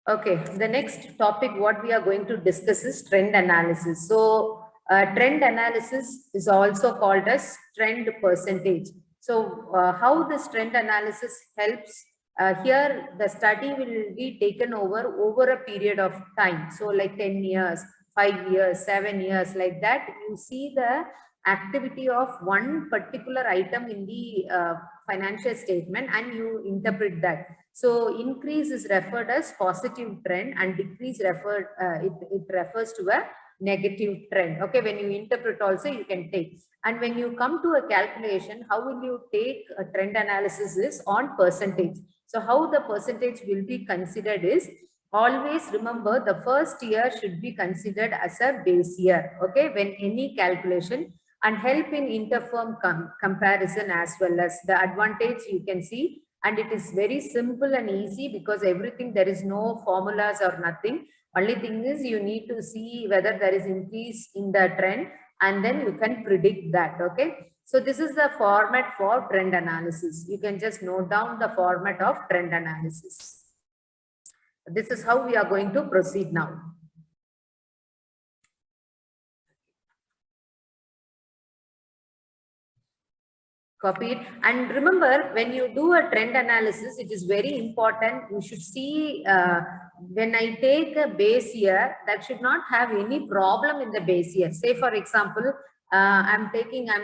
Okay, the next topic what we are going to discuss is trend analysis. So, trend analysis is also called as trend percentage. So, how this trend analysis helps? Here, the study will be taken over a period of time. So, like 10 years, 5 years, 7 years, like that. You see the activity of one particular item in the financial statement, and you interpret that. So increase is referred as positive trend, and decrease it refers to a negative trend. Okay, when you interpret also you can take. And when you come to a calculation, how will you take a trend analysis is on percentage. So how the percentage will be considered is, always remember the first year should be considered as a base year. Okay, when any calculation, and help in interfirm comparison as well as the advantage you can see. And it is very simple and easy because everything, there is no formulas or nothing. Only thing is you need to see whether there is increase in the trend, and then you can predict that. Okay, so this is the format for trend analysis. You can just note down the format of trend analysis. This is how we are going to proceed now. Copy it. And remember, when you do a trend analysis, it is very important. You should see, when I take a base year, that should not have any problem in the base year. Say, for example, I'm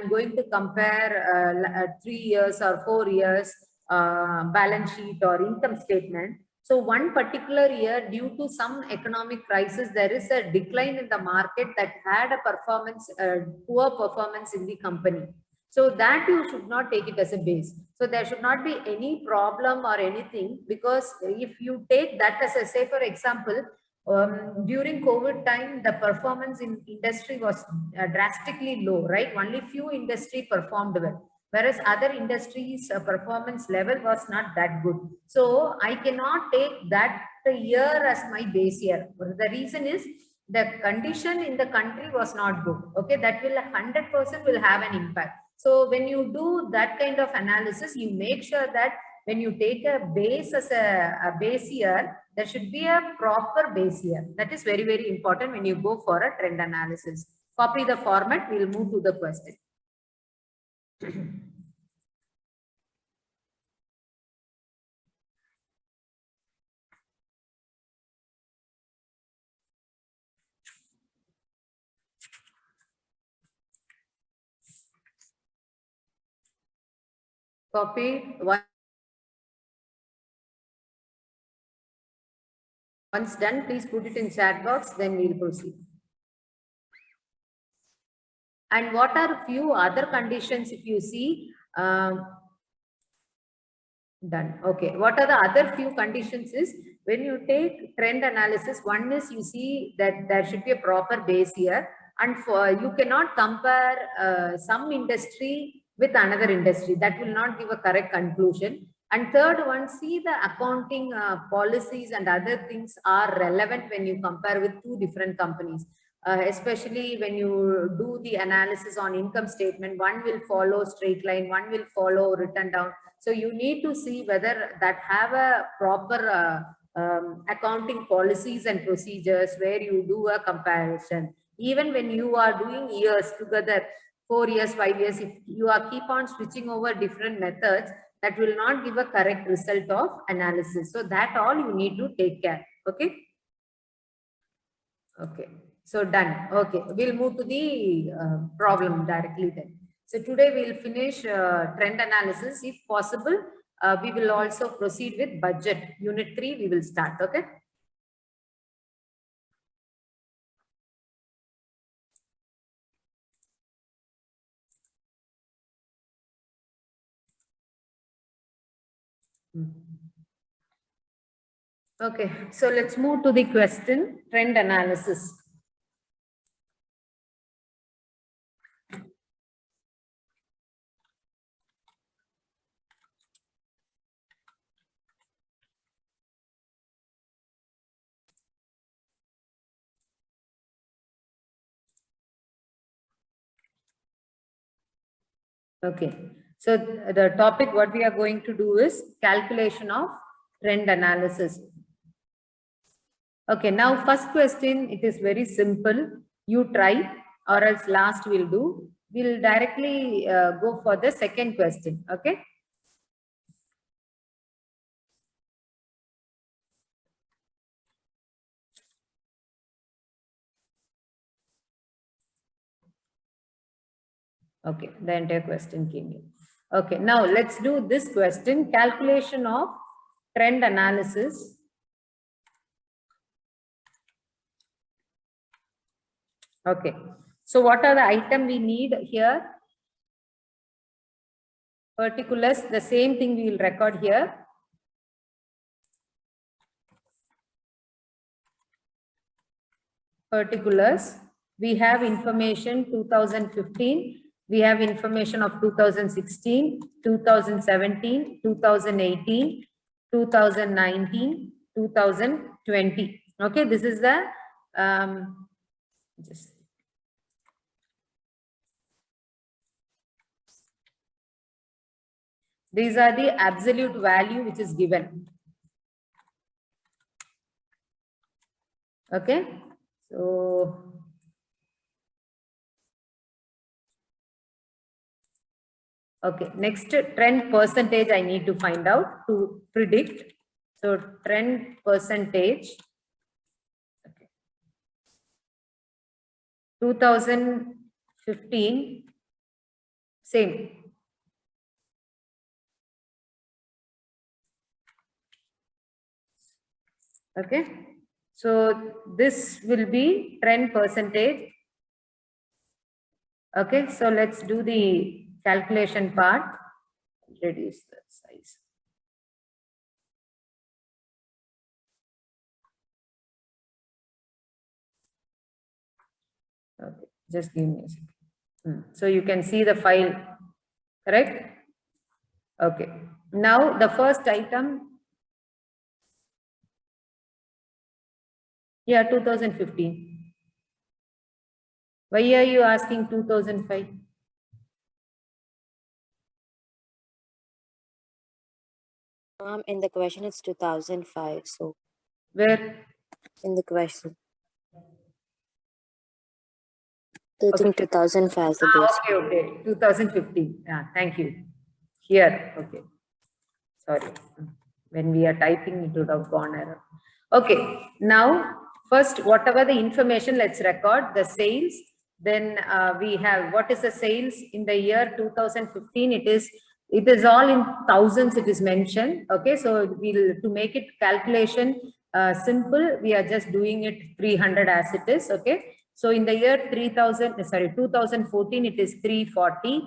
going to compare 3 years or 4 years balance sheet or income statement. So one particular year, due to some economic crisis, there is a decline in the market that had a poor performance in the company. So that you should not take it as a base. So there should not be any problem or anything, because if you take that as a, say for example, during COVID time, the performance in industry was drastically low, right? Only few industry performed well, whereas other industries performance level was not that good. So I cannot take that year as my base year. The reason is the condition in the country was not good. Okay, that will 100% will have an impact. So when you do that kind of analysis, you make sure that when you take a base as a base year, there should be a proper base year. That is very, very important when you go for a trend analysis. Copy the format. We'll move to the question. Copy. Once done, please put it in chat box, then we'll proceed. And what are few other conditions if you see? Done. Okay. What are the other few conditions is, when you take trend analysis, one is you see that there should be a proper base year, and for you cannot compare some industry with another industry. That will not give a correct conclusion. And third one, see the accounting policies and other things are relevant when you compare with two different companies. Especially when you do the analysis on income statement, one will follow straight line, one will follow written down. So you need to see whether that have a proper accounting policies and procedures where you do a comparison. Even when you are doing years together, 4 years, 5 years, if you are keep on switching over different methods, that will not give a correct result of analysis. So that all you need to take care. Okay. Okay. So done. Okay. We'll move to the problem directly then. So today we'll finish trend analysis. If possible, we will also proceed with budget. Unit 3, we will start. Okay. Okay. So let's move to the question, trend analysis. Okay, so the topic what we are going to do is calculation of trend analysis. Okay, now first question, it is very simple. You try or else last we'll do. We'll directly go for the second question. Okay. Okay, the entire question came in. Okay, now let's do this question, calculation of trend analysis. Okay, so what are the item we need here? Particulars, the same thing we will record here. Particulars, we have information 2015, we have information of 2016, 2017, 2018, 2019, 2020. Okay, this is the these are the absolute value which is given. Okay, so okay, next trend percentage I need to find out to predict. So trend percentage. Okay. 2015, same. Okay, so this will be trend percentage. Okay, so let's do the calculation part. Reduce the size. Okay, just give me a second. So you can see the file, correct? Okay, now the first item. Yeah, 2015. Why are you asking 2005? In the question it's 2005. So where? In the question. I think 2005 is the base. Okay, 2015. Yeah, thank you. Here, okay. Sorry. When we are typing, it would have gone error. Okay, now first, whatever the information, let's record the sales. Then we have what is the sales in the year 2015. It is all in thousands. It is mentioned. Okay, so we'll to make it calculation simple. We are just doing it 300 as it is. Okay, so in the year 2014, it is 340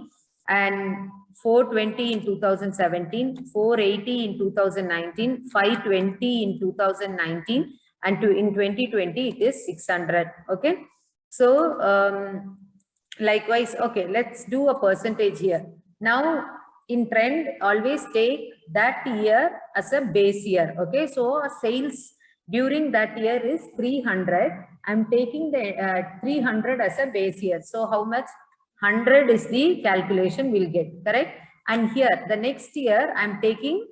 and 420 in 2017, 480 in 2019, 520 in 2019, and in 2020 it is 600. Okay, so likewise, okay, let's do a percentage here. Now in trend, always take that year as a base year. Okay, so sales during that year is 300. I'm taking the 300 as a base year. So how much? 100 is the calculation we'll get, correct? And here the next year I'm taking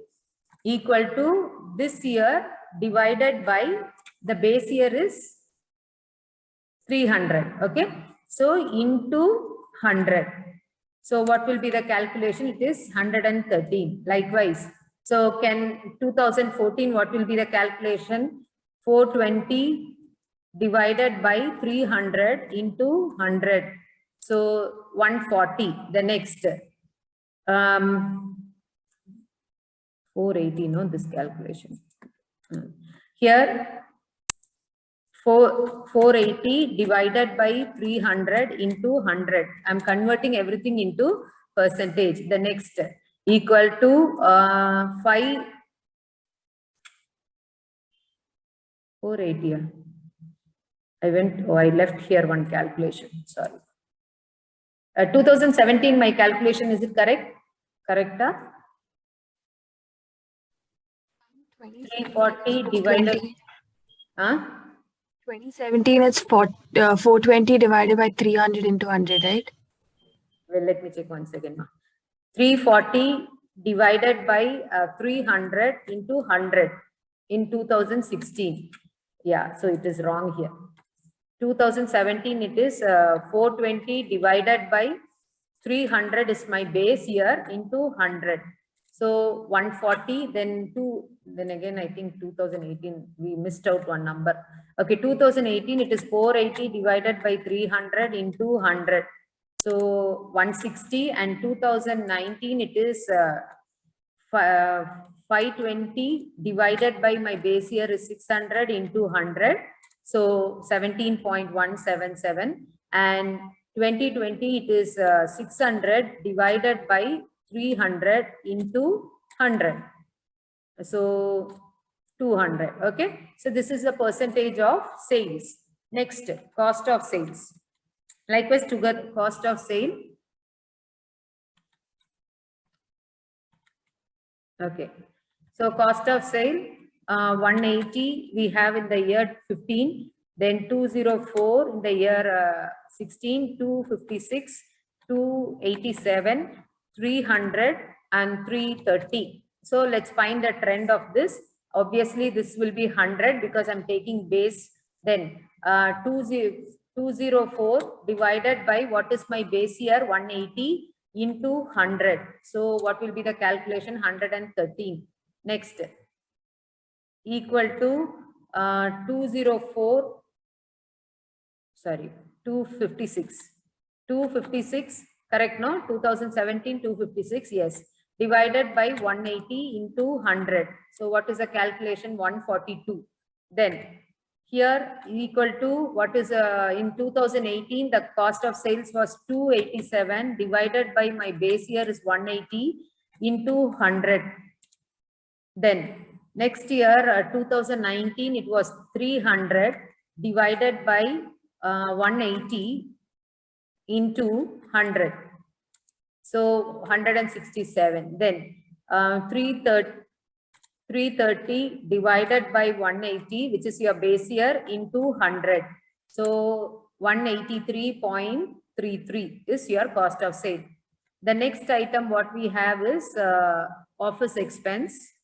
equal to this year divided by the base year is 300. Okay, so into 100. So what will be the calculation? It is 113. Likewise, so can 2014, what will be the calculation? 420 divided by 300 into 100. So 140. The next 480. No, this calculation here 480 divided by 300 into 100. I'm converting everything into percentage. The next equal to 480. I left here one calculation. Sorry. 2017, my calculation, is it correct? Correct? 340 divided. 2017 is 420 divided by 300 into 100, right? Well, let me check one second. 340 divided by 300 into 100 in 2016. Yeah, so it is wrong here. 2017, it is 420 divided by 300 is my base year into 100. So 140, then again, I think 2018, we missed out one number. Okay, 2018, it is 480 divided by 300 into 100. So 160, and 2019, it is 520 divided by my base year is 600 into 100. So 17.177, and 2020 it is 600 divided by 300 into 100. So 200. Okay. So this is the percentage of sales. Next, cost of sales. Likewise, to get cost of sale. Okay. So cost of sale, 180 we have in the year 15, then 204 in the year 16, 256, 287, 300 and 330. So let's find the trend of this. Obviously, this will be 100 because I'm taking base. Then 204 divided by what is my base year, 180 into 100. So what will be the calculation? 113. Next, equal to 256. 256, correct, no? 2017, 256, yes. Divided by 180 into 100. So what is the calculation? 142. Then here equal to what is in 2018, the cost of sales was 287 divided by my base year is 180 into 100. Then next year, 2019, it was 300 divided by 180 into 100. So 167. Then 330 divided by 180, which is your base year, into 100. So 183.33 is your cost of sale. The next item what we have is office expense.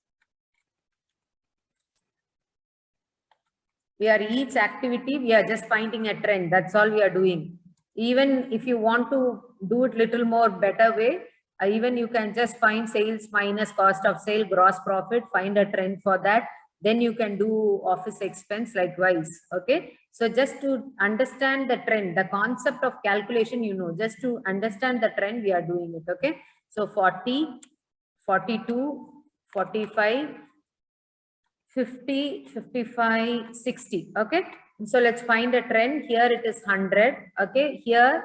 We are each activity, we are just finding a trend. That's all we are doing. Even if you want to do it little more better way, even you can just find sales minus cost of sale, gross profit, find a trend for that. Then you can do office expense likewise. Okay. So just to understand the trend, the concept of calculation, you know, just to understand the trend, we are doing it. Okay. So 40, 42, 45, 50, 55, 60. Okay. So let's find a trend. Here it is 100. Okay. Here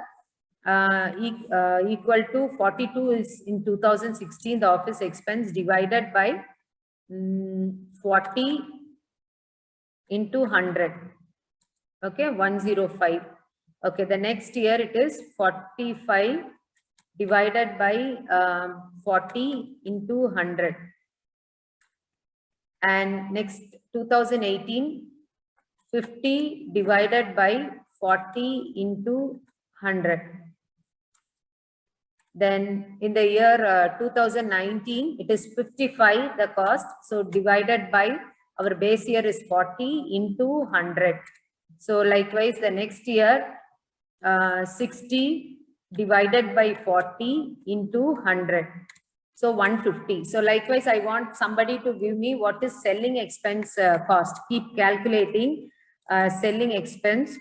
equal to 42 is in 2016, the office expense divided by 40 into 100. Okay. 105. Okay. The next year it is 45 divided by 40 into 100. And next 2018, 50 divided by 40 into 100. Then in the year 2019, it is 55 the cost. So divided by our base year is 40 into 100. So likewise, the next year 60 divided by 40 into 100. So 150. So likewise, I want somebody to give me what is selling expense cost. Keep calculating selling expense.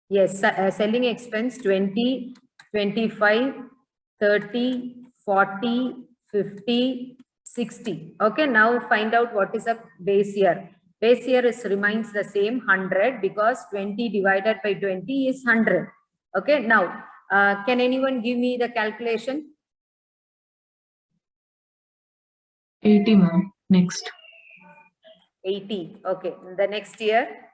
Yes, selling expense 20, 25, 30, 40, 50, 60. Okay, now find out what is a base year. Base year remains the same 100 because 20 divided by 20 is 100. Okay, now can anyone give me the calculation? 80, ma'am. Next. 80. Okay, the next year.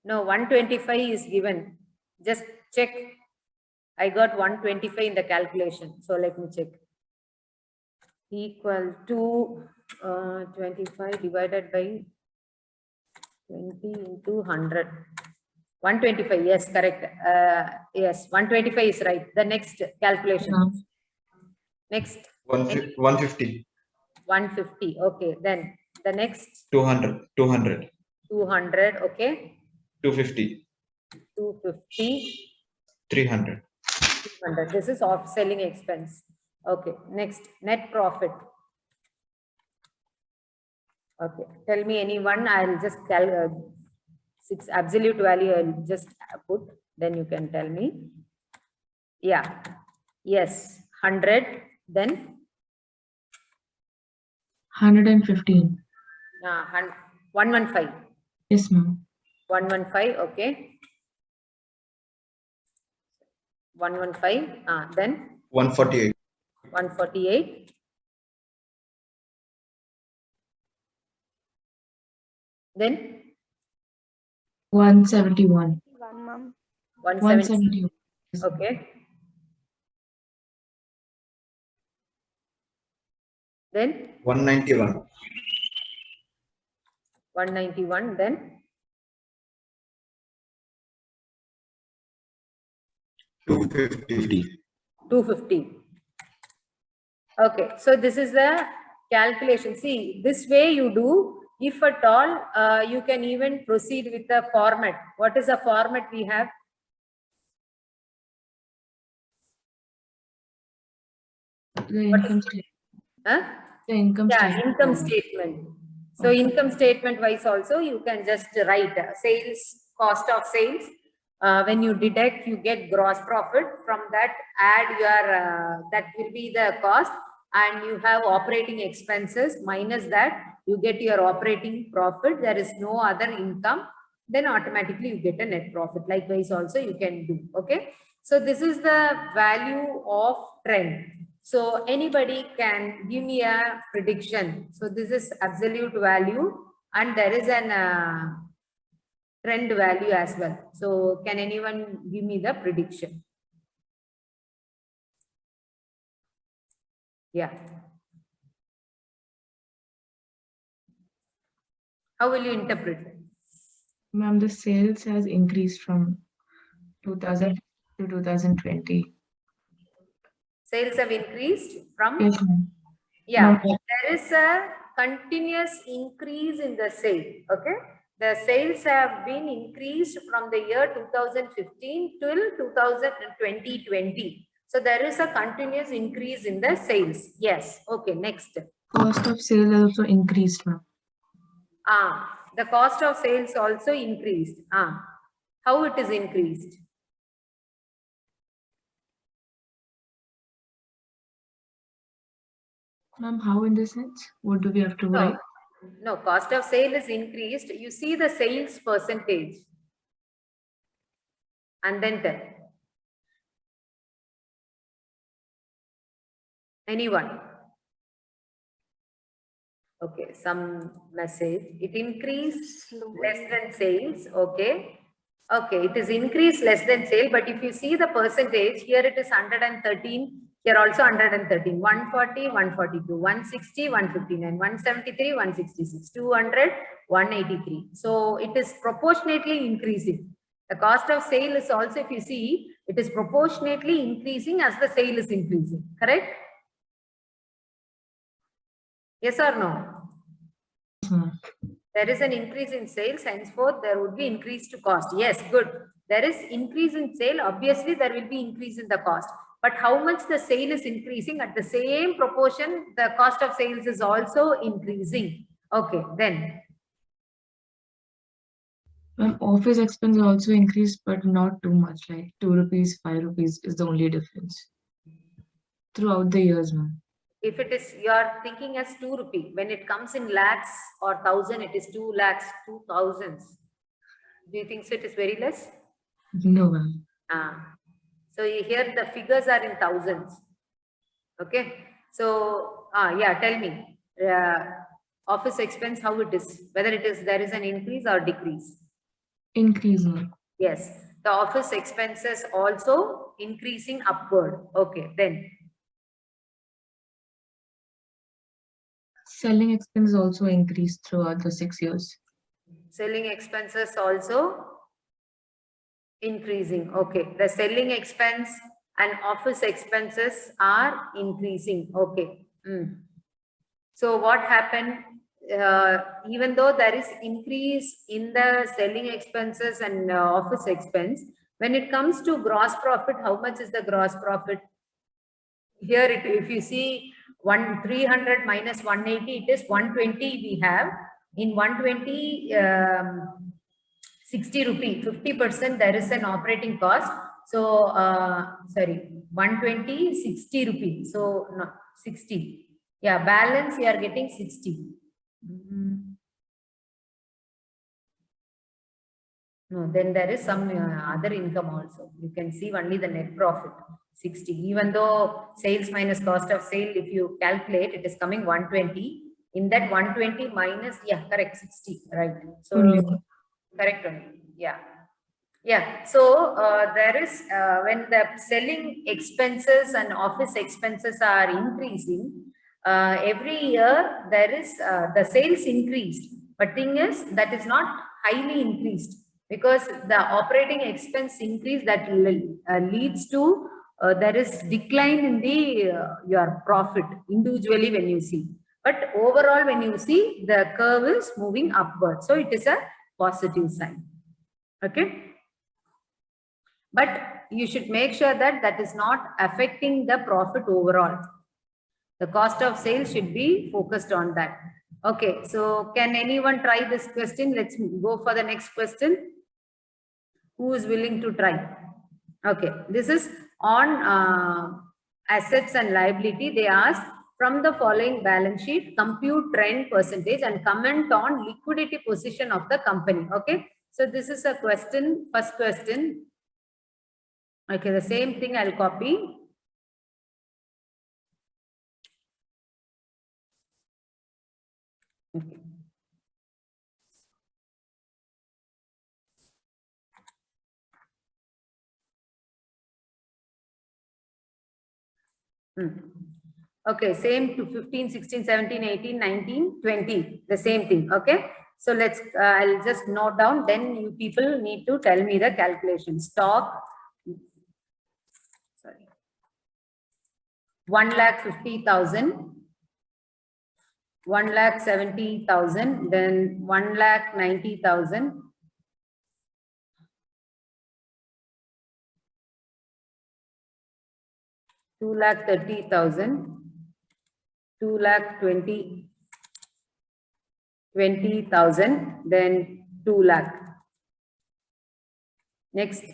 No, 125 is given. Just check. I got 125 in the calculation. So let me check. Equal to 25 divided by 20 into 100. 125. Yes, correct. Yes, 125 is right. The next calculation. Next. 150. 150. Okay. Then the next 200, 200, 200. Okay. 250, 250. 300. 200. This is off selling expense. Okay. Next, net profit. Okay. Tell me anyone. I'll just tell 6 absolute value. I'll just put. Then you can tell me. Yeah. Yes. 100. Then 115. 115. Yes, ma'am. 115. Okay. 115. Then 148, 148. Then 171. 170. 171. Yes, ma'am. Okay. Then 191, 191. Then 250, 250. Okay. So this is the calculation. See, this way you do. If at all, you can even proceed with the format. What is the format we have? The income statement. Huh? The income Yeah, statement. income statement. So Okay. income statement wise also, you can just write sales, cost of sales. When you deduct, you get gross profit. From that, add your, that will be the cost. And you have operating expenses. Minus that, you get your operating profit. There is no other income. Then automatically you get a net profit. Likewise also you can do. Okay. So this is the value of trend. So anybody can give me a prediction. So this is absolute value and there is an trend value as well. So can anyone give me the prediction? Yeah. How will you interpret it? Ma'am, the sales has increased from 2000 to 2020. Sales have increased from? Yes, ma'am. Yeah, No. there is a continuous increase in the sale. Okay. The sales have been increased from the year 2015 till 2020. So there is a continuous increase in the sales. Yes. Okay. Next. Cost of sales also increased, ma'am. The cost of sales also increased. How it is increased? Ma'am, how in the sense? What do we have to write? No, cost of sale is increased. You see the sales percentage. And then tell. Anyone? Okay, some message. It increased less than sales. Okay. Okay, it is increased less than sale. But if you see the percentage, here it is 113. Here also 113. 140, 142, 160, 159, 173, 166, 200, 183. So it is proportionately increasing. The cost of sale is also, if you see, it is proportionately increasing as the sale is increasing. Correct? Yes or no? Yes, ma'am. There is an increase in sales, henceforth there would be increase to cost. Yes, good. There is increase in sale, obviously there will be increase in the cost. But how much the sale is increasing, at the same proportion, the cost of sales is also increasing. Okay, then. Ma'am, office expense also increased, but not too much, like 2 rupees, 5 rupees is the only difference throughout the years, ma'am. If it is, you are thinking as 2 rupee, when it comes in lakhs or 1,000, it is 2 lakhs, 2,000. Do you think so it is very less? No, ma'am. So here the figures are in thousands. Okay. So, yeah, tell me, office expense, how it is, whether it is, there is an increase or decrease? Increase, ma'am. Yes. The office expenses also increasing upward. Okay. Then. Selling expense also increased throughout the 6 years. Selling expenses also increasing. Okay. The selling expense and office expenses are increasing. Okay. So So what happened, even though there is increase in the selling expenses and office expense, when it comes to gross profit, how much is the gross profit? Here, if you see 300 minus 180, it is 120 we have. In 120, 60 rupee, 50% there is an operating cost. So, sorry, 120, 60 rupee. So, no, 60. Yeah, balance you are getting 60. No, then there is some other income also. You can see only the net profit, 60. Even though sales minus cost of sale, if you calculate, it is coming 120. In that 120 minus, yeah, correct, 60, right? So, correct only, yeah. Yeah, so there is, when the selling expenses and office expenses are increasing, every year there is, the sales increased. But thing is, that is not highly increased, because the operating expense increase that leads to, there is decline in the your profit individually when you see. But overall, when you see, the curve is moving upward. So it is a positive sign. Okay. But you should make sure that that is not affecting the profit overall. The cost of sales should be focused on that. Okay, so can anyone try this question? Let's go for the next question. Who is willing to try? Okay, this is on assets and liability. They asked, from the following balance sheet, compute trend percentage and comment on liquidity position of the company. Okay, so this is a question, first question. Okay, the same thing I'll copy. Okay. Okay, same to 15, 16, 17, 18, 19, 20, the same thing. Okay, so let's, I'll just note down, then you people need to tell me the calculation. Stock, sorry, 1,50,000, 1,70,000, then 1,90,000. 2,30,000, 2,20,000, then 2 lakh. Next.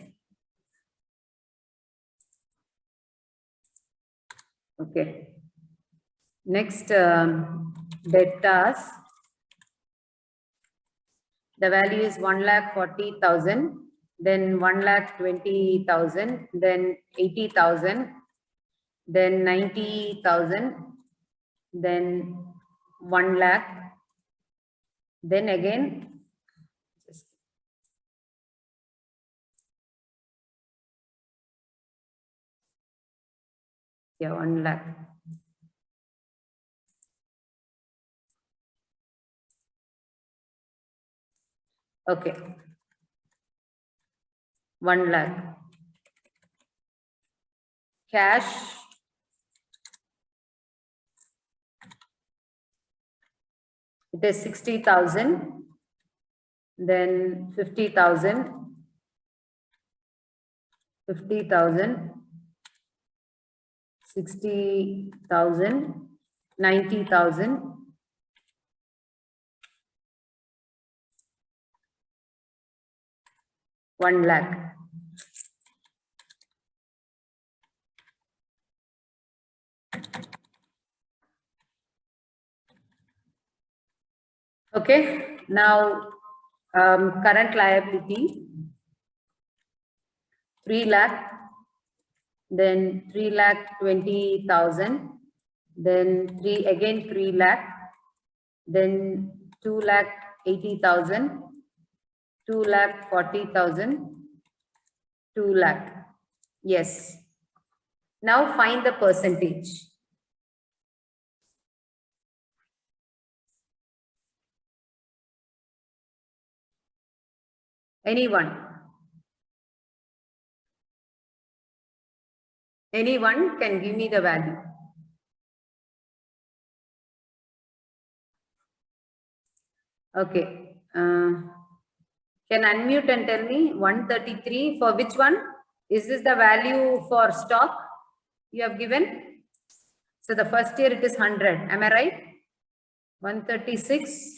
Okay. Next, debtors. The value is 1,40,000, then 1,20,000, then 80,000, then 90,000, then 1 lakh, then again, yeah, 1 lakh. Okay. 1 lakh. Cash. It is 60,000, then 50,000, 50,000, 60,000, 90,000, 1 lakh. Okay, now current liability, 3 lakh, then 3,20,000, then 3 lakh, then 2,80,000, 2,40,000, 2 lakh. Yes. Now find the percentage. Anyone? Anyone can give me the value. Okay. Can unmute and tell me 133 for which one? Is this the value for stock you have given? So the first year it is 100. Am I right? 136,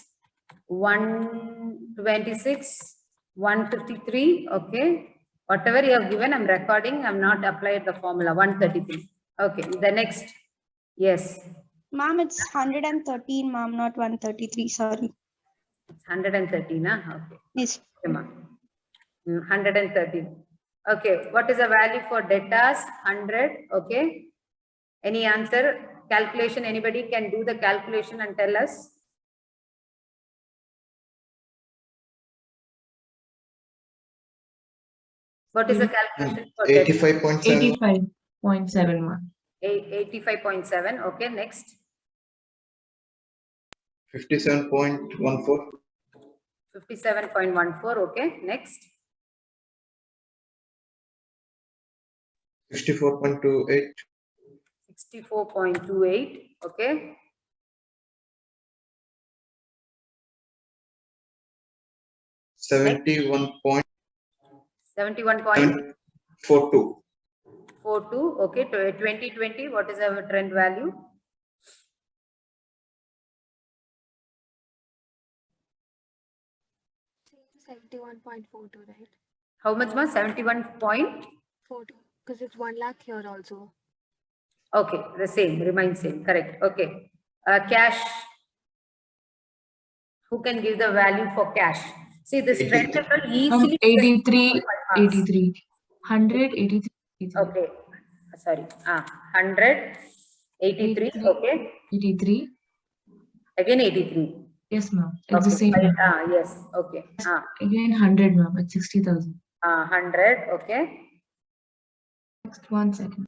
126, 153. Okay. Whatever you have given, I'm recording. I'm not applied the formula. 133. Okay. The next. Yes. Ma'am, it's 113, ma'am, not 133. Sorry. 113. Okay. Yes. Okay, ma'am. 113. Okay. What is the value for debtors? 100. Okay. Any answer? Calculation? Anybody can do the calculation and tell us? What is the calculation for debt? 85.7. 85.7, ma'am. 85.7. Okay, next. 57.14. 57.14. Okay, next. 64.28. 64.28. Okay. 71.42. 71.42. Okay, 2020. What is our trend value? Same 71.42, right? How much more? 71 point? 42, because it's 1 lakh here also. Okay, the same, remains same, correct. Okay. Cash. Who can give the value for cash? See, this trend level easily. 83, 83. 100, 83. Okay, sorry. 100, 83. Okay. 83. Again 83. Yes, ma'am. It's Okay. the same. Yes. Okay. Again, 100, ma'am. It's 60,000. 100. Okay. Next, 1 second.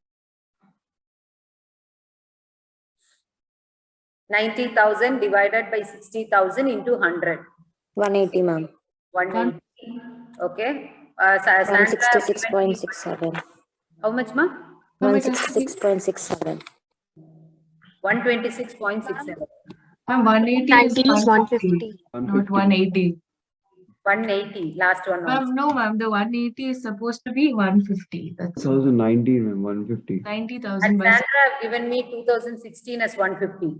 90,000 divided by 60,000 into 100. 180, ma'am. 180. Okay. Sandra, 166.67. how much, ma? 166.67. 126.67. Ma'am, 180 is 90 is 150, 150. not 180. 180. Last one. Also. Ma'am, no, ma'am. The 180 is supposed to be 150. That's 2019 and 150. 90,000 And by Sandra have given me 2016 as 150.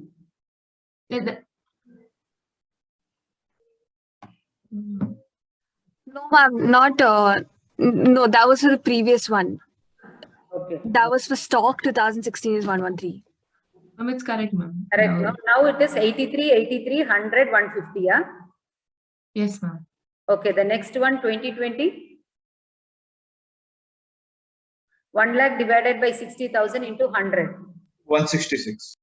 No, ma'am, not. No, that was for the previous one. Okay. That was for stock 2016 is 113. Ma'am, it's correct, ma'am. Correct. Now- No? Now it is 83, 83, 100, 150. Yeah. Yes, ma'am. Okay. The next one, 2020. 1 lakh divided by 60,000 into 100. 166.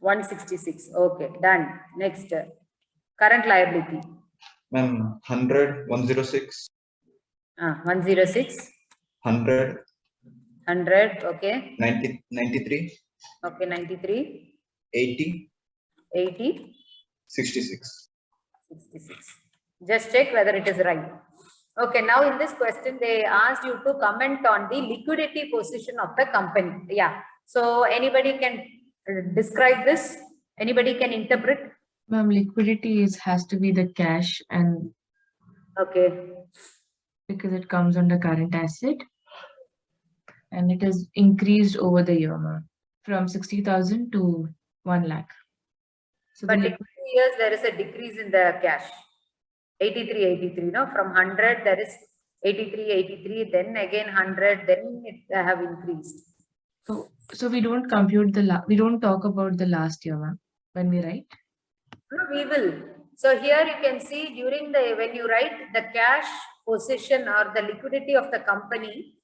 166. Okay. Done. Next. Current liability. Ma'am, 100, 106. 106. 100, 100. Okay. 90, 93, Okay. 93. 80, 80. 66. 66. Just check whether it is right. Okay, now in this question, they asked you to comment on the liquidity position of the company. Yeah. So anybody can describe this? Anybody can interpret? Ma'am, liquidity has to be the cash, and Okay. because it comes under current asset, and it has increased over the year, ma'am, from 60,000 to 1 lakh. So But the in 2 years, there is a decrease in the cash. 83, 83, no? From 100, there is 83, 83, then again 100, then it have increased. So we don't compute we don't talk about the last year, ma'am, when we write. No, we will. So here you can see during when you write the cash position or the liquidity of the company,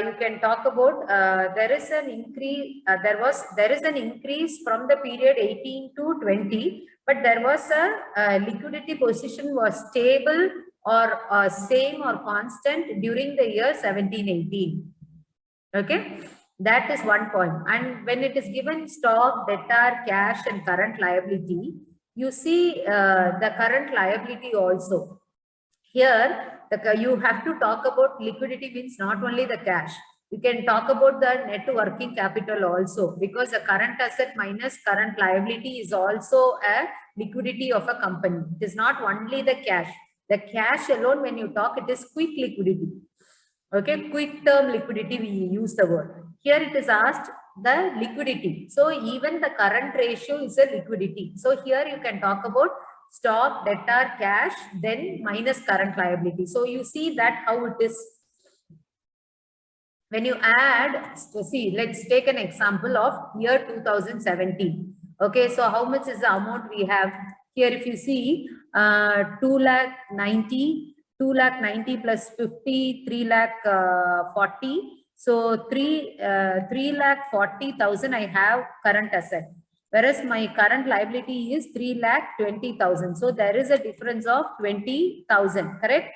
you can talk about there is an increase. There is an increase from the period 18 to 20, but there was a liquidity position was stable or same or constant during the year 17-18. Okay, that is one point. And when it is given stock, debtor, cash, and current liability, you see the current liability also. Here, you have to talk about liquidity means not only the cash. You can talk about the net working capital also, because the current asset minus current liability is also a liquidity of a company. It is not only the cash. The cash alone, when you talk, it is quick liquidity. Okay, quick term liquidity, we use the word. Here it is asked the liquidity. So even the current ratio is a liquidity. So here you can talk about stock, debtor, cash, then minus current liability. So you see that how it is. When you add, so see, let's take an example of year 2017. Okay, so how much is the amount we have here? If you see, 2 lakh 90 plus 50, 3 lakh 40. So 3 lakh 40,000 I have current asset, whereas my current liability is 3 lakh 20,000. So there is a difference of 20,000, correct?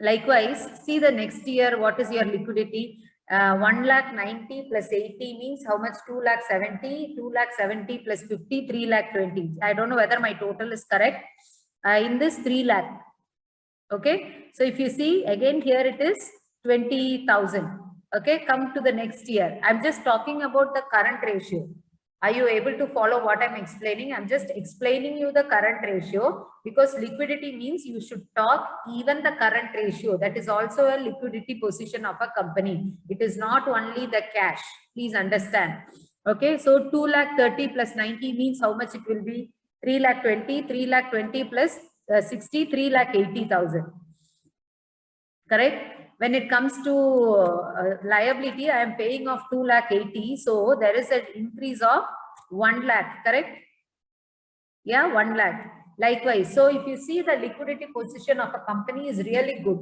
Likewise, see the next year, what is your liquidity? 1 lakh 90 plus 80 means how much? 2 lakh 70, 2 lakh 70 plus 50, 3 lakh 20. I don't know whether my total is correct. In this 3 lakh. Okay. So if you see again here it is 20,000. Okay. Come to the next year. I'm just talking about the current ratio. Are you able to follow what I'm explaining? I'm just explaining you the current ratio, because liquidity means you should talk even the current ratio. That is also a liquidity position of a company. It is not only the cash. Please understand. Okay. So 2 lakh 30 plus 90 means how much it will be? 3 lakh 20, 3 lakh 20 plus 60, 3 lakh 80,000. Correct? When it comes to liability, I am paying of 2 lakh 80. So there is an increase of 1 lakh, correct? Yeah, 1 lakh. Likewise, so if you see the liquidity position of a company is really good.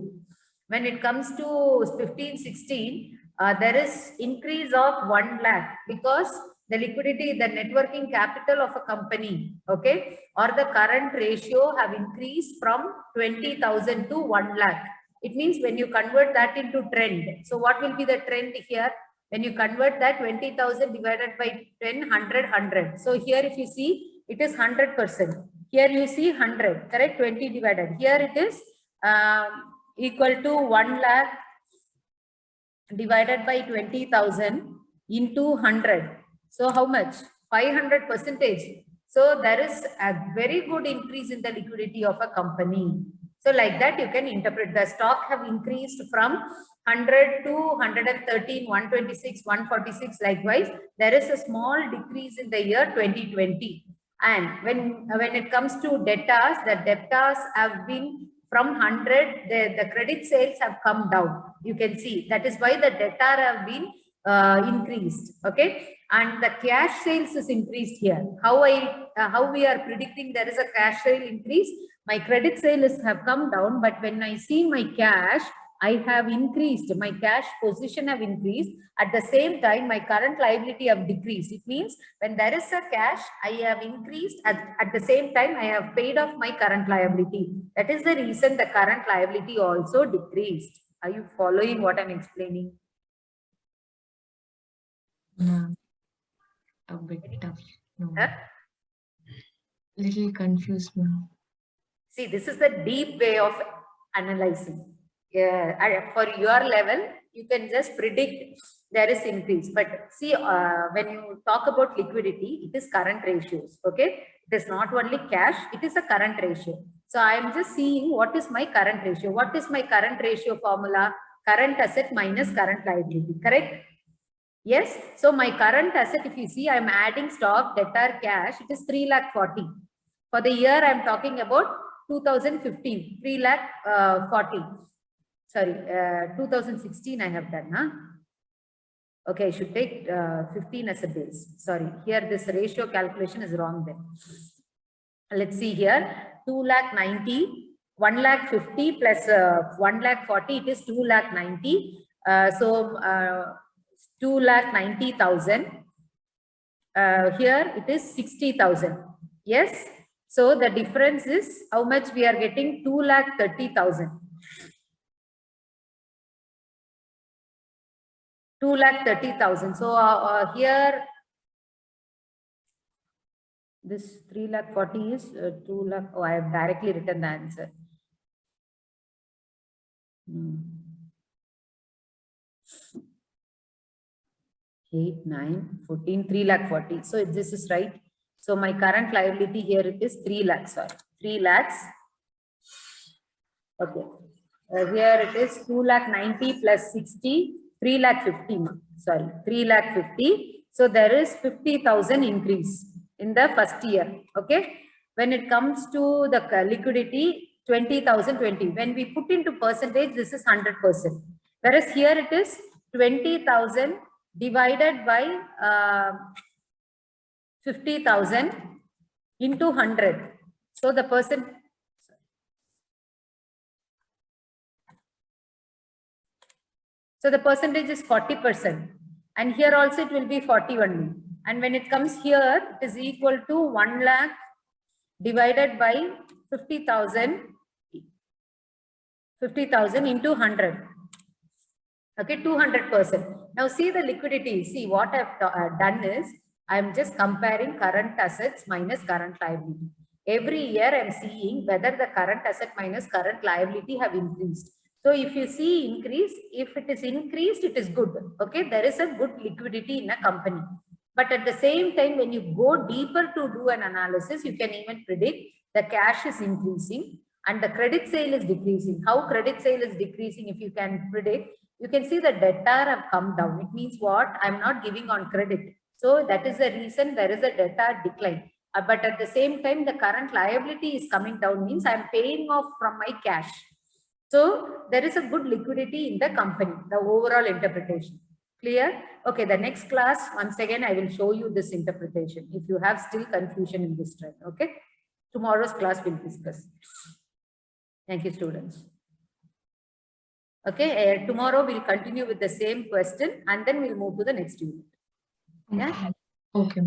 When it comes to 15, 16, there is increase of 1 lakh because the liquidity, the net working capital of a company, okay, or the current ratio have increased from 20,000 to 1 lakh. It means when you convert that into trend. So what will be the trend here? When you convert that 20,000 divided by 10, 100, 100. So here if you see, it is 100%. Here you see 100, correct? 20 divided. Here it is equal to 1 lakh divided by 20,000 into 100. So how much? 500%. So there is a very good increase in the liquidity of a company. So like that, you can interpret the stock have increased from 100 to 113, 126, 146. Likewise, there is a small decrease in the year 2020. And when it comes to debtors, the debtors have been from 100, the credit sales have come down. You can see that is why the debtor have been increased. Okay. And the cash sales is increased here. How we are predicting there is a cash sale increase? My credit sales have come down, but when I see my cash, I have increased. My cash position have increased. At the same time, my current liability have decreased. It means when there is a cash, I have increased. At the same time, I have paid off my current liability. That is the reason the current liability also decreased. Are you following what I'm explaining? No. A bit tough. No. Huh? Little confused now. See, this is the deep way of analyzing. For your level, you can just predict there is increase. But see, when you talk about liquidity, it is current ratios. Okay, it is not only cash; it is a current ratio. So I am just seeing what is my current ratio. What is my current ratio formula? Current asset minus current liability. Correct? Yes. So my current asset, if you see, I am adding stock, debtor, cash. It is 3 lakh 40. For the year, I am talking about 2015, 3 lakh 40. Sorry, 2016 I have done. Huh? Okay, I should take 15 as a base. Sorry, here this ratio calculation is wrong then. Let's see here, 2 lakh 90, 1 lakh 50 plus 1 lakh 40, it is 2 lakh 90. So 2 lakh 90,000. Here it is 60,000. Yes. So the difference is how much we are getting? 2 lakh 30,000. 2 lakh 30,000. So here this 3 lakh 40 is 2 lakh. Oh, I have directly written the answer. 8, 9, 14, 3 lakh 40. So this is right. So my current liability here it is 3 lakhs, sorry, 3 lakhs. Okay. Here it is 2 lakh 90 plus 60, 3 lakh 50, sorry, 3 lakh 50. So there is 50,000 increase in the first year. Okay. When it comes to the liquidity, 20,000, 20. When we put into percentage, this is 100%. Whereas here it is 20,000 divided by 50,000 into 100. So the so the percentage is 40%. And here also it will be 40 only. And when it comes here, it is equal to 1 lakh divided by 50,000 into 100. Okay, 200%. Now see the liquidity. See what I've done is I'm just comparing current assets minus current liability. Every year I'm seeing whether the current asset minus current liability have increased. So if you see increase, if it is increased, it is good. Okay, there is a good liquidity in a company. But at the same time, when you go deeper to do an analysis, you can even predict the cash is increasing and the credit sale is decreasing. How credit sale is decreasing, if you can predict, you can see the debtor have come down. It means what? I'm not giving on credit. So that is the reason there is a debtor decline. But at the same time, the current liability is coming down, means I'm paying off from my cash. So there is a good liquidity in the company, the overall interpretation. Clear? Okay, the next class, once again, I will show you this interpretation. If you have still confusion in this trend, okay? Tomorrow's class we'll discuss. Thank you, students. Okay, tomorrow we'll continue with the same question and then we'll move to the next unit. Yeah. Okay.